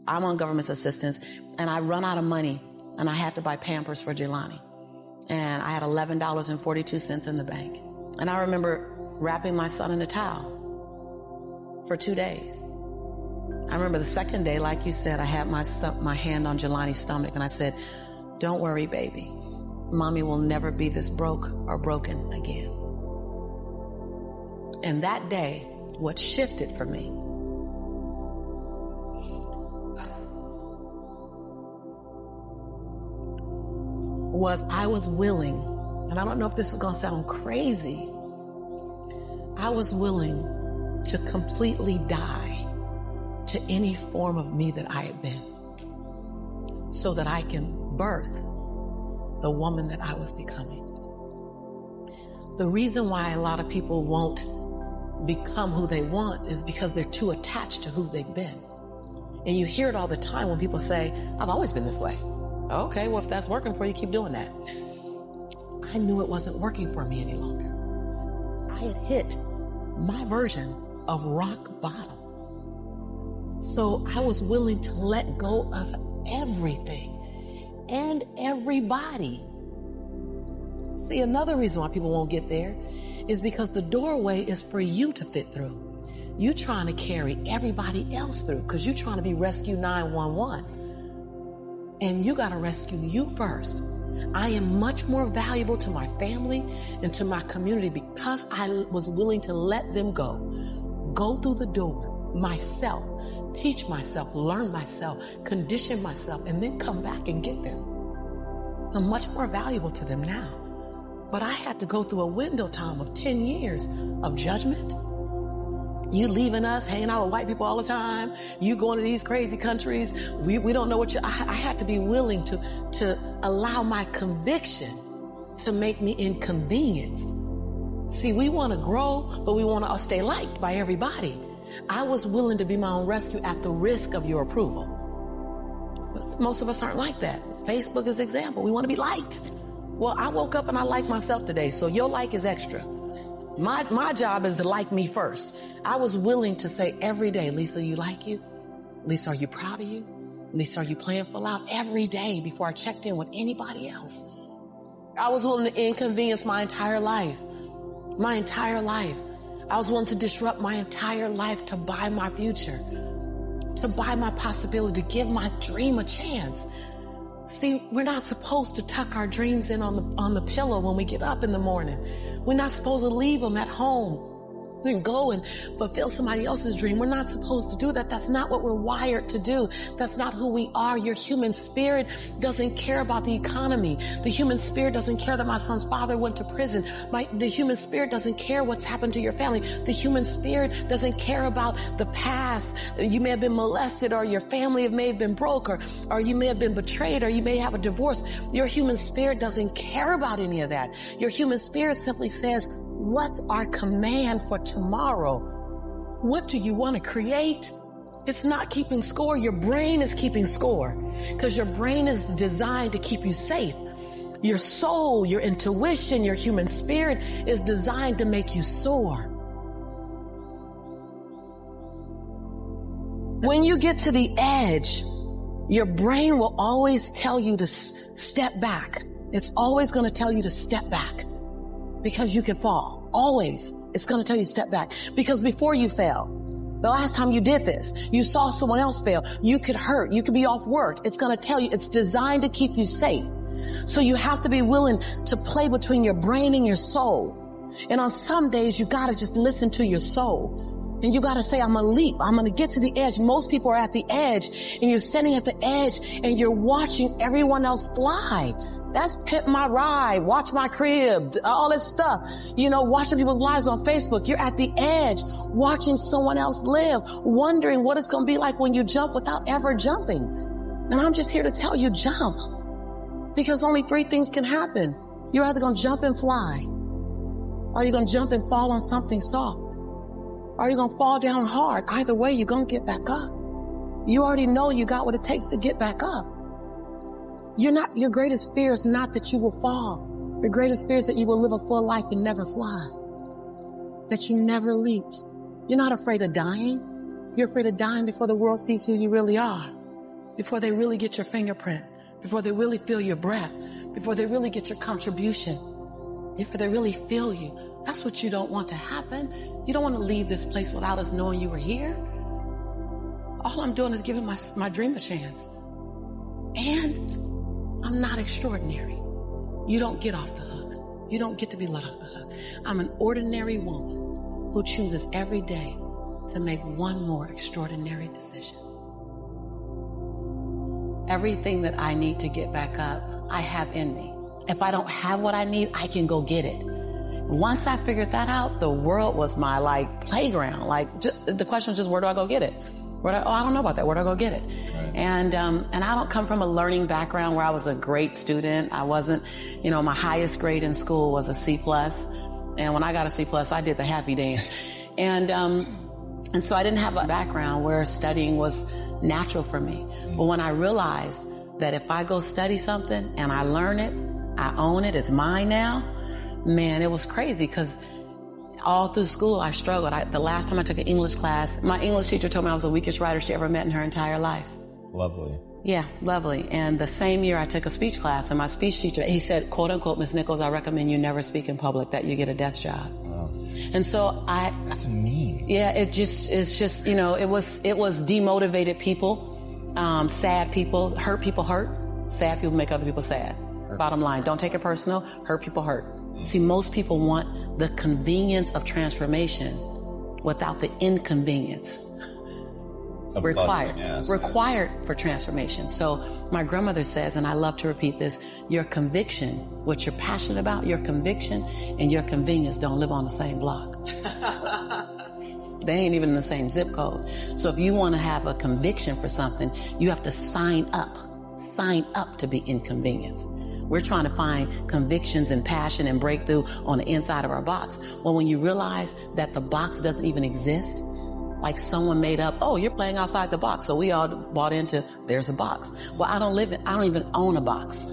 I'm on government assistance, and I run out of money, and I had to buy Pampers for Jelani. And I had $11.42 in the bank. And I remember wrapping my son in a towel for 2 days. I remember the second day, like you said, I had my hand on Jelani's stomach, and I said, don't worry, baby. Mommy will never be this broke or broken again. And that day, what shifted for me was I was willing, and I don't know if this is going to sound crazy, I was willing to completely die to any form of me that I had been so that I can birth the woman that I was becoming. The reason why a lot of people won't become who they want is because they're too attached to who they've been. And you hear it all the time when people say, I've always been this way. Okay, well, if that's working for you, keep doing that. I knew it wasn't working for me any longer. I had hit my version of rock bottom. So I was willing to let go of everything and everybody. See, another reason why people won't get there is because the doorway is for you to fit through. You trying to carry everybody else through because you're trying to be Rescue 911. And you got to rescue you first. I am much more valuable to my family and to my community because I was willing to let them go through the door myself, teach myself, learn myself, condition myself, and then come back and get them. I'm much more valuable to them now. But I had to go through a window time of 10 years of judgment. You leaving us, hanging out with white people all the time. You going to these crazy countries. We don't know what I had to be willing to allow my conviction to make me inconvenienced. See, we want to grow, but we want to stay liked by everybody. I was willing to be my own rescue at the risk of your approval. But most of us aren't like that. Facebook is an example. We want to be liked. Well, I woke up and I like myself today, so your like is extra. My job is to like me first. I was willing to say every day, Lisa, you like you? Lisa, are you proud of you? Lisa, are you playing full out? Every day before I checked in with anybody else. I was willing to inconvenience my entire life. My entire life. I was willing to disrupt my entire life to buy my future, to buy my possibility, to give my dream a chance. See, we're not supposed to tuck our dreams in on the pillow when we get up in the morning. We're not supposed to leave them at home and go and fulfill somebody else's dream. We're not supposed to do that. That's not what we're wired to do. That's not who we are. Your human spirit doesn't care about the economy. The human spirit doesn't care that my son's father went to prison. The human spirit doesn't care what's happened to your family. The human spirit doesn't care about the past. You may have been molested, or your family may have been broke, or you may have been betrayed, or you may have a divorce. Your human spirit doesn't care about any of that. Your human spirit simply says, what's our command for tomorrow? What do you want to create? It's not keeping score. Your brain is keeping score because your brain is designed to keep you safe. Your soul, your intuition, your human spirit is designed to make you soar. When you get to the edge, your brain will always tell you to step back. It's always going to tell you to step back. Because you can fall. Always. It's going to tell you to step back. Because before you fell, the last time you did this, you saw someone else fail. You could hurt. You could be off work. It's going to tell you. It's designed to keep you safe. So you have to be willing to play between your brain and your soul. And on some days, you got to just listen to your soul. And you got to say, I'm going to leap. I'm going to get to the edge. Most people are at the edge, and you're standing at the edge and you're watching everyone else fly. That's Pimp My Ride, Watch My Crib, all this stuff. You know, watching people's lives on Facebook. You're at the edge, watching someone else live, wondering what it's going to be like when you jump without ever jumping. And I'm just here to tell you, jump. Because only 3 things can happen. You're either going to jump and fly, or you're going to jump and fall on something soft, or you're going to fall down hard. Either way, you're going to get back up. You already know you got what it takes to get back up. Your greatest fear is not that you will fall. Your greatest fear is that you will live a full life and never fly. That you never leaped. You're not afraid of dying. You're afraid of dying before the world sees who you really are. before they really get your fingerprint, before they really feel your breath, before they really get your contribution, before they really feel you. That's what you don't want to happen. You don't want to leave this place without us knowing you were here. All I'm doing is giving my dream a chance. And I'm not extraordinary. You don't get off the hook. You don't get to be let off the hook. I'm an ordinary woman who chooses every day to make one more extraordinary decision. Everything that I need to get back up, I have in me. If I don't have what I need, I can go get it. Once I figured that out, the world was my playground. The question was just, where do I go get it? I don't know about that. Where do I go get it? Right. And I don't come from a learning background where I was a great student. I wasn't, my highest grade in school was a C+. And when I got a C+, I did the happy dance. And so I didn't have a background where studying was natural for me. But when I realized that if I go study something and I learn it, I own it, it's mine now, man, it was crazy because all through school I struggled. The last time I took an English class, my English teacher told me I was the weakest writer she ever met in her entire life. Lovely. Yeah, lovely. And the same year I took a speech class, and my speech teacher, he said, quote unquote, Miss Nichols, I recommend you never speak in public, that you get a desk job. Wow. And so That's mean. Yeah, it's just, it was demotivated people, sad people, hurt people hurt, sad people make other people sad. Bottom line, don't take it personal, hurt people hurt. See, most people want the convenience of transformation without the inconvenience required for transformation. So my grandmother says, and I love to repeat this, your conviction, what you're passionate about, your conviction and your convenience don't live on the same block. They ain't even in the same zip code. So if you want to have a conviction for something, you have to sign up to be inconvenienced. We're trying to find convictions and passion and breakthrough on the inside of our box. Well, when you realize that the box doesn't even exist, like someone made up, oh, you're playing outside the box. So we all bought into, there's a box. Well, I don't even own a box.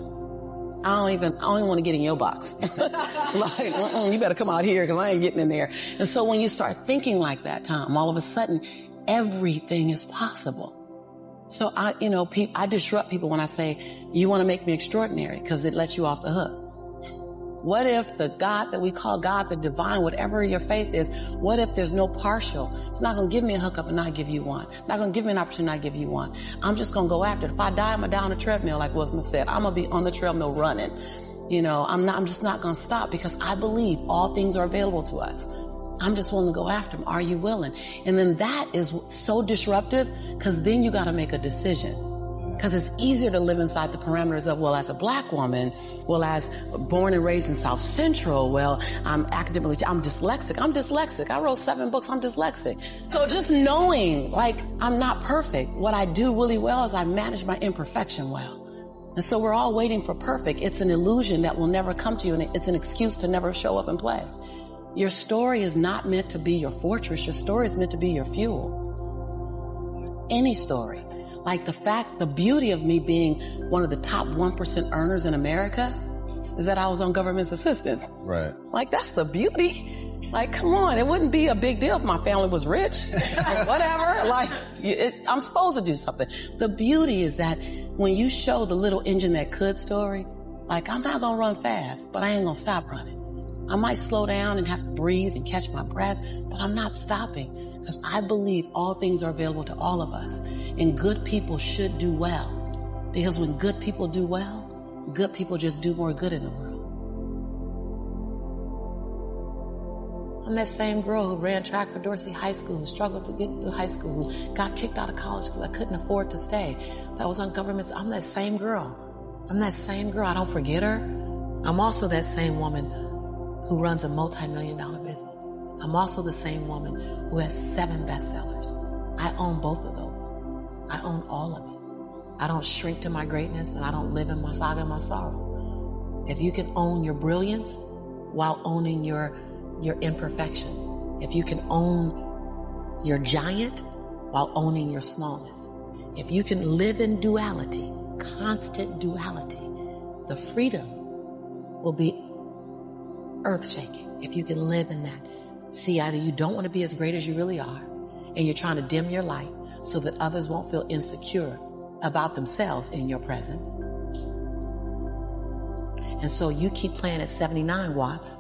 I don't even want to get in your box. You better come out here because I ain't getting in there. And so when you start thinking like that, Tom, all of a sudden, everything is possible. So I disrupt people when I say, you want to make me extraordinary because it lets you off the hook. What if the God that we call God, the divine, whatever your faith is, what if there's no partial? It's not going to give me a hookup and not give you one. Not going to give me an opportunity and not give you one. I'm just going to go after it. If I die, I'm going to die on a treadmill, like Will Smith said. I'm going to be on the treadmill running. I'm just not going to stop because I believe all things are available to us. I'm just willing to go after them. Are you willing? And then that is so disruptive because then you got to make a decision. Because it's easier to live inside the parameters of, well, as a black woman, well, as born and raised in South Central, well, I'm dyslexic. I wrote 7 books. I'm dyslexic. So just knowing, I'm not perfect. What I do really well is I manage my imperfection well. And so we're all waiting for perfect. It's an illusion that will never come to you, and it's an excuse to never show up and play. Your story is not meant to be your fortress. Your story is meant to be your fuel. Any story. The beauty of me being one of the top 1% earners in America is that I was on government's assistance. Right. That's the beauty. Come on, it wouldn't be a big deal if my family was rich. Whatever. I'm supposed to do something. The beauty is that when you show the little engine that could story, I'm not going to run fast, but I ain't going to stop running. I might slow down and have to breathe and catch my breath, but I'm not stopping because I believe all things are available to all of us. And good people should do well. Because when good people do well, good people just do more good in the world. I'm that same girl who ran track for Dorsey High School, who struggled to get through high school, who got kicked out of college because I couldn't afford to stay. That was on government. I'm that same girl. I don't forget her. I'm also that same woman who runs a multi-million-dollar business. I'm also the same woman who has 7 bestsellers. I own both of those. I own all of it. I don't shrink to my greatness, and I don't live in my saga and my sorrow. If you can own your brilliance while owning your imperfections, if you can own your giant while owning your smallness, if you can live in duality, constant duality, the freedom will be earth-shaking if you can live in that. See, either you don't want to be as great as you really are, and you're trying to dim your light so that others won't feel insecure about themselves in your presence. And so you keep playing at 79 watts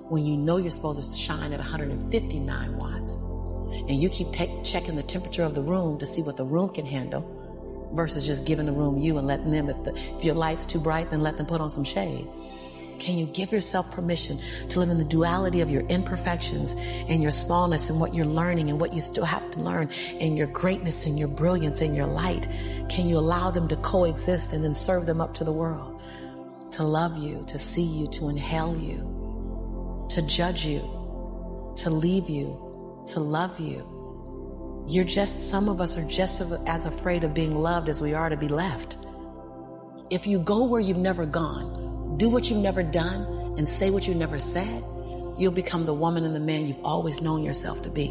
when you know you're supposed to shine at 159 watts. And you keep checking the temperature of the room to see what the room can handle versus just giving the room you and letting them, if your light's too bright, then let them put on some shades. Can you give yourself permission to live in the duality of your imperfections and your smallness and what you're learning and what you still have to learn and your greatness and your brilliance and your light? Can you allow them to coexist and then serve them up to the world? To love you, to see you, to inhale you, to judge you, to leave you, to love you. Some of us are just as afraid of being loved as we are to be left. If you go where you've never gone, do what you've never done, and say what you've never said, you'll become the woman and the man you've always known yourself to be.